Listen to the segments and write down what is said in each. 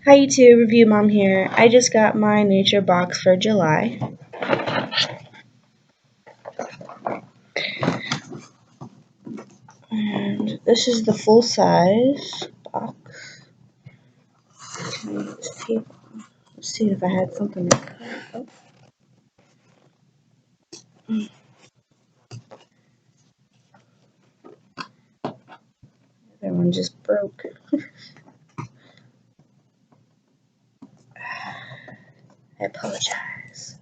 Hi YouTube, Review Mom here. I just got my nature box for July. And this is the full size box. Let's see if I had something to cut. That one just broke. I apologize.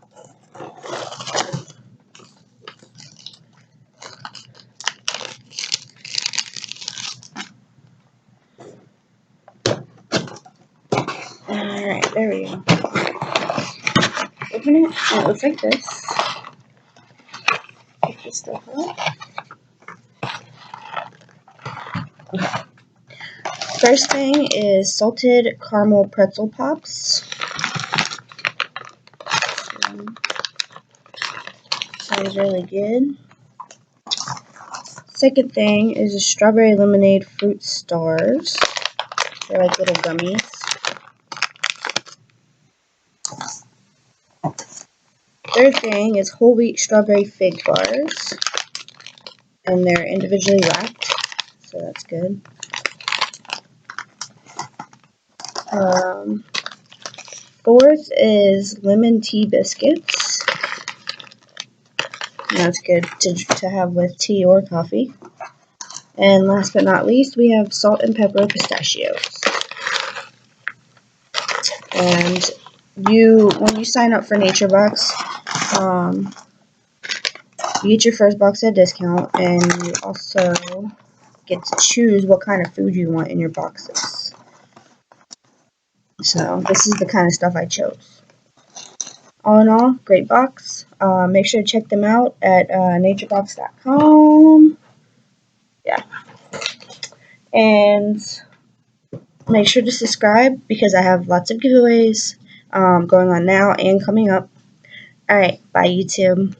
Alright, there we go. Open it, and it looks like this. Pick this stuff up. First thing is salted caramel pretzel pops. Sounds really good. Second thing is a strawberry lemonade fruit stars. They're like little gummies. Third thing is whole wheat strawberry fig bars. And they're individually wrapped, so that's good. Fourth is lemon tea biscuits. That's good to have with tea or coffee. And last but not least, we have salt and pepper pistachios. And when you sign up for NatureBox, you get your first box at a discount, and you also get to choose what kind of food you want in your boxes. So this is the kind of stuff I chose. All in all, great box. Make sure to check them out at naturebox.com. Yeah. And make sure to subscribe because I have lots of giveaways going on now and coming up. Alright, bye YouTube.